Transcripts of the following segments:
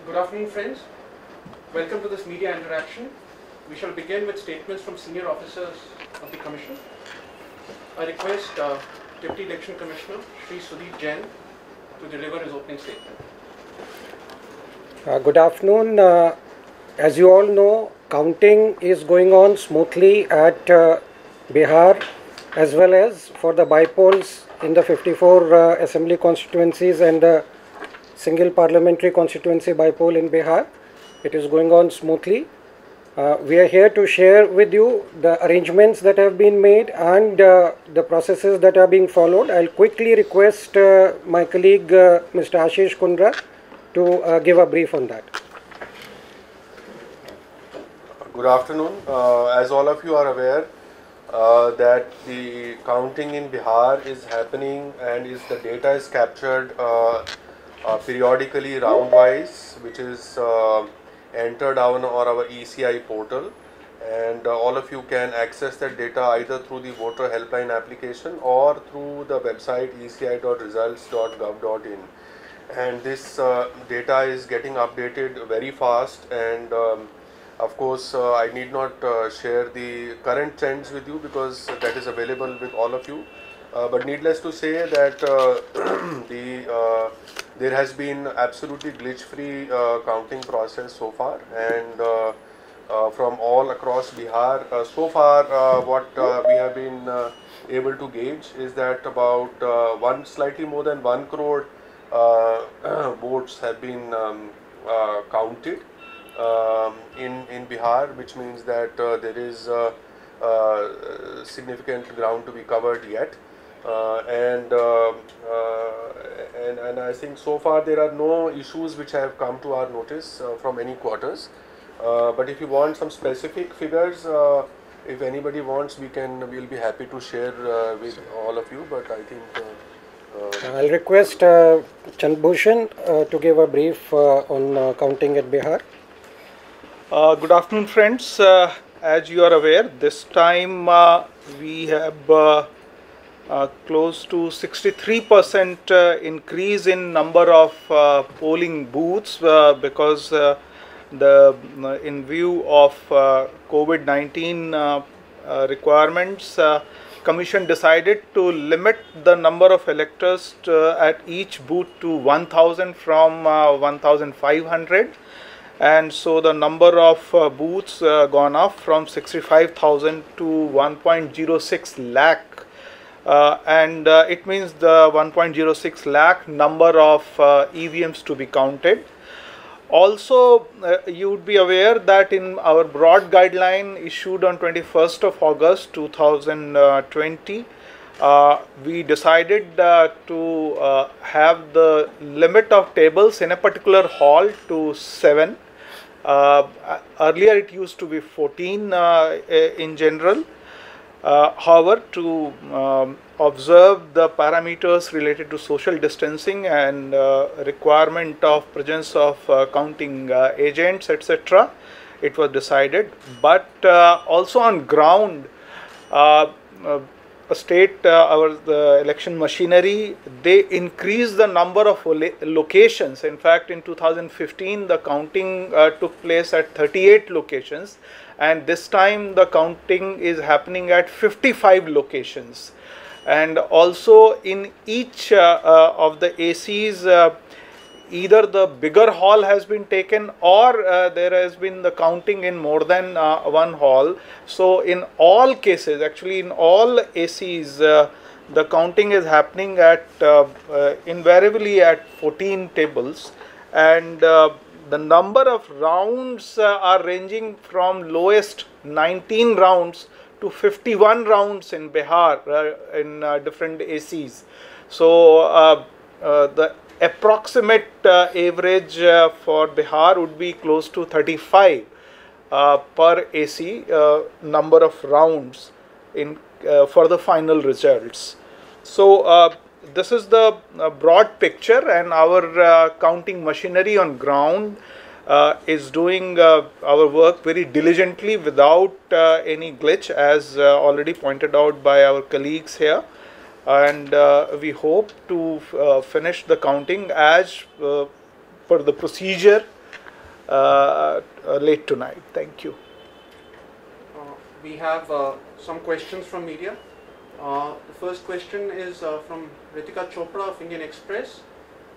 Good afternoon, friends. Welcome to this media interaction. We shall begin with statements from senior officers of the Commission. I request Deputy Election Commissioner Shri Sudeep Jain to deliver his opening statement. Good afternoon. As you all know, counting is going on smoothly at Bihar as well as for the by-polls in the 54 assembly constituencies and the single parliamentary constituency by-poll in Bihar. It is going on smoothly. We are here to share with you the arrangements that have been made and the processes that are being followed. I'll quickly request my colleague Mr. Ashish Kundra to give a brief on that. Good afternoon. As all of you are aware, that the counting in Bihar is happening and the data is captured periodically round-wise, which is entered on our ECI portal, and all of you can access that data either through the voter helpline application or through the website eci.results.gov.in. And this data is getting updated very fast, and of course I need not share the current trends with you because that is available with all of you, but needless to say that there has been absolutely glitch-free counting process so far, and from all across Bihar. So far what we have been able to gauge is that about slightly more than 1 crore votes have been counted in Bihar, which means that there is significant ground to be covered yet, and I think so far there are no issues which have come to our notice from any quarters. But if you want some specific figures, if anybody wants, we'll be happy to share with all of you. But I think I'll request Chandbhushan to give a brief on counting at Bihar. Good afternoon, friends. As you are aware, this time we have close to 63% increase in number of polling booths because in view of COVID-19 requirements, Commission decided to limit the number of electors at each booth to 1,000 from 1,500. And so the number of booths gone up from 65,000 to 1.06 lakh, and it means the 1.06 lakh number of EVMs to be counted. Also, you would be aware that in our broad guideline issued on 21st of August 2020, we decided to have the limit of tables in a particular hall to 7. Earlier it used to be 14 in general. However, to observe the parameters related to social distancing and requirement of presence of counting agents, etc., it was decided. But also on ground, the election machinery, they increased the number of locations. In fact, in 2015, the counting took place at 38 locations, and this time the counting is happening at 55 locations. And also in each of the ACs, either the bigger hall has been taken or there has been the counting in more than one hall. So in all cases, actually in all ACs, the counting is happening at invariably at 14 tables, and the number of rounds are ranging from lowest 19 rounds to 51 rounds in Bihar in different ACs. So the approximate average for Bihar would be close to 35 per AC number of rounds in for the final results. So this is the broad picture, and our counting machinery on ground is doing our work very diligently without any glitch, as already pointed out by our colleagues here. And we hope to finish the counting as per the procedure late tonight. Thank you. We have some questions from media. The first question is from Ritika Chopra of Indian Express.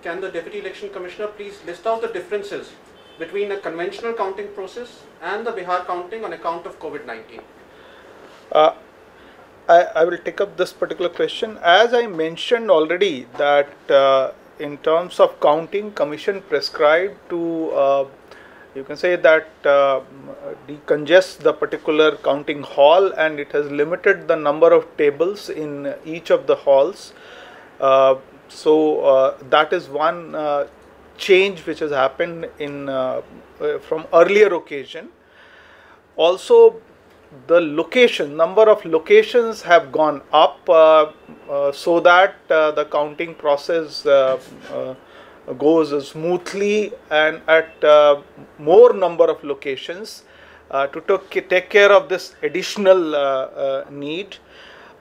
Can the Deputy Election Commissioner please list out the differences between a conventional counting process and the Bihar counting on account of COVID-19? I will take up this particular question. As I mentioned already, that in terms of counting, Commission prescribed to you can say that decongest the particular counting hall, and it has limited the number of tables in each of the halls. So that is one change which has happened in from earlier occasion. Also, the number of locations have gone up so that the counting process goes smoothly and at more number of locations to take care of this additional need.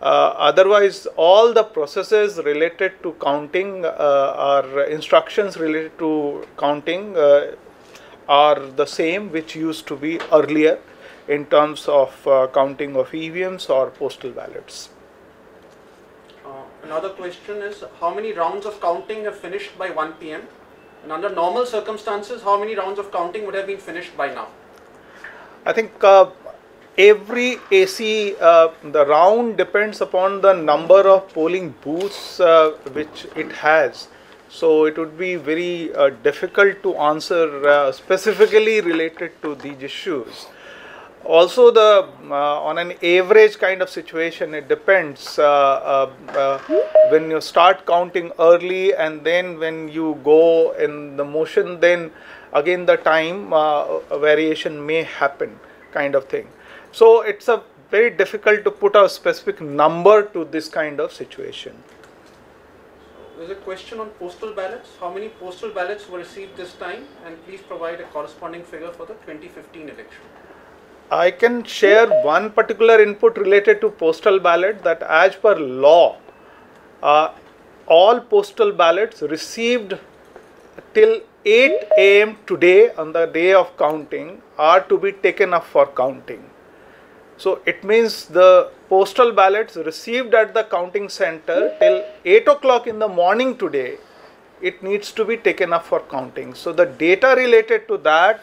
Otherwise, all the processes related to counting or instructions related to counting are the same which used to be earlier in terms of counting of EVMs or postal ballots. Another question is, how many rounds of counting have finished by 1 p.m. and under normal circumstances, how many rounds of counting would have been finished by now? I think every AC, the round depends upon the number of polling booths which it has. So it would be very difficult to answer specifically related to these issues. Also, the on an average kind of situation, it depends when you start counting early and then when you go in the motion, then again the time variation may happen, kind of thing. So it's a very difficult to put a specific number to this kind of situation. There's a question on postal ballots. How many postal ballots were received this time, and please provide a corresponding figure for the 2015 election. I can share one particular input related to postal ballot, that as per law, all postal ballots received till 8 a.m. today on the day of counting are to be taken up for counting. So it means the postal ballots received at the counting center till 8 o'clock in the morning today, it needs to be taken up for counting. So the data related to that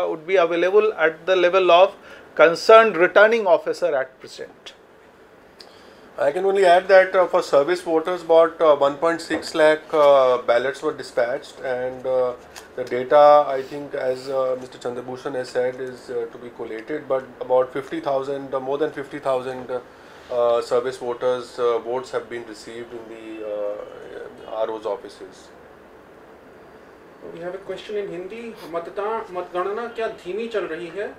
would be available at the level of concerned returning officer at present. I can only add that for service voters, about 1.6 lakh ballots were dispatched, and the data, I think, as Mr. Chandrabhushan has said, is to be collated, but about 50,000, more than 50,000 service voters votes have been received in the RO's offices. We have a question in Hindi. मतगणना क्या धीमी चल रही है?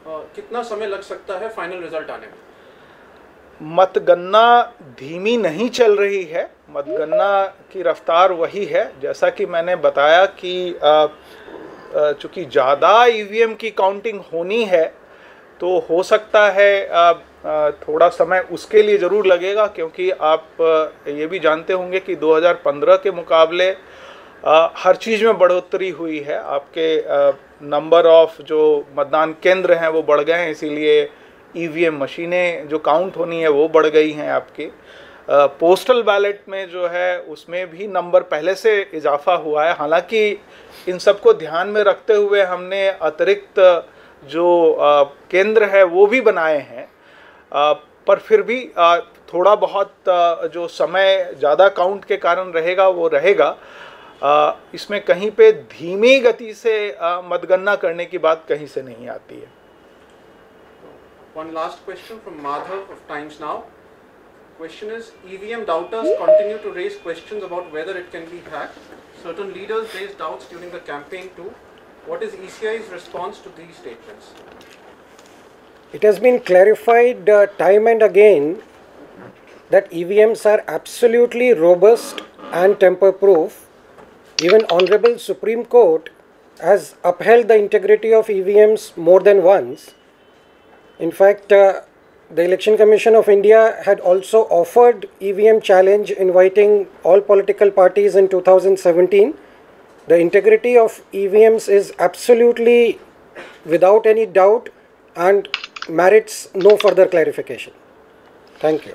कितना समय लग सकता है फाइनल रिजल्ट आने में? मतगणना धीमी नहीं चल रही है, मतगणना की रफ्तार वही है जैसा कि मैंने बताया कि चूँकि ज़्यादा ईवीएम की काउंटिंग होनी है तो हो सकता है थोड़ा समय उसके लिए ज़रूर लगेगा, क्योंकि आप ये भी जानते होंगे कि 2015 के मुकाबले हर चीज़ में बढ़ोतरी हुई है। आपके नंबर ऑफ जो मतदान केंद्र हैं वो बढ़ गए हैं, इसीलिए ईवीएम मशीनें जो काउंट होनी है वो बढ़ गई हैं। आपकी पोस्टल बैलेट में जो है उसमें भी नंबर पहले से इजाफा हुआ है। हालांकि इन सबको ध्यान में रखते हुए हमने अतिरिक्त जो केंद्र है वो भी बनाए हैं, पर फिर भी थोड़ा बहुत जो समय ज़्यादा काउंट के कारण रहेगा वो रहेगा। इसमें कहीं पे धीमी गति से मतगणना करने की बात कहीं से नहीं आती है। One last question from Madhav of Times Now. Question is, EVM doubters continue to raise questions about whether it can be hacked. Certain leaders raised doubts during the campaign too. What is ECI's response to these statements? It has been clarified time and again that EVMs are absolutely robust and tamper-proof. Even Honorable Supreme Court has upheld the integrity of EVMs more than once. In fact, the Election Commission of India had also offered EVM challenge, inviting all political parties in 2017, The integrity of EVMs is absolutely without any doubt and merits no further clarification. Thank you.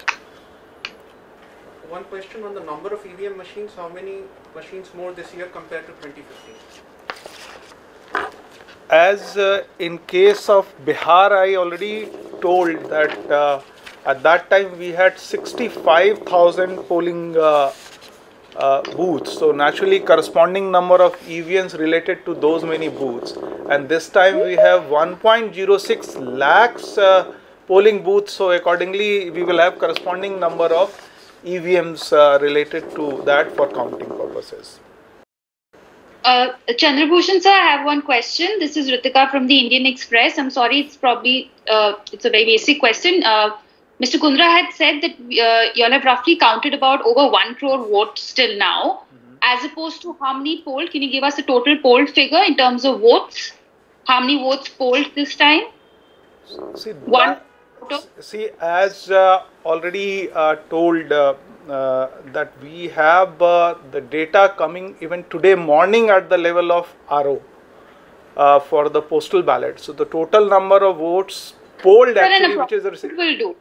One question on the number of EVM machines. How many machines more this year compared to 2015? As in case of Bihar, I already told that at that time we had 65,000 polling booths. So naturally corresponding number of EVMs related to those many booths. And this time we have 1.06 lakhs polling booths. So accordingly we will have corresponding number of EVMs related to that for counting purposes. Chandrabhushan sir, I have one question. This is Ritika from the Indian Express. I'm sorry, it's probably it's a very basic question. Mr. Kundra had said that you all have roughly counted about over 1 crore votes till now. As opposed to how many polled? Can you give us a total polled figure in terms of votes? How many votes polled this time? See, as already told that we have the data coming even today morning at the level of RO for the postal ballot. So the total number of votes polled actually, which is will do.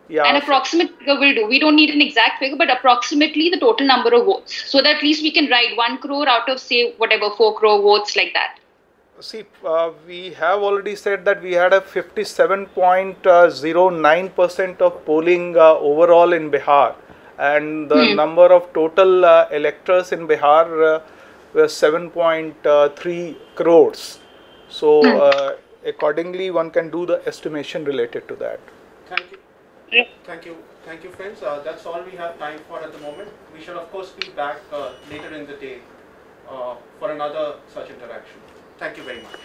Yeah. An approximate figure will do. We don't need an exact figure, but approximately the total number of votes. So that at least we can write 1 crore out of, say, whatever, 4 crore votes like that. See, we have already said that we had a 57.09% of polling overall in Bihar, and the number of total electors in Bihar was 7.3 crores. So accordingly one can do the estimation related to that. Thank you. Thank you. Thank you, friends. That's all we have time for at the moment. We shall of course be back later in the day for another such interaction. Thank you very much.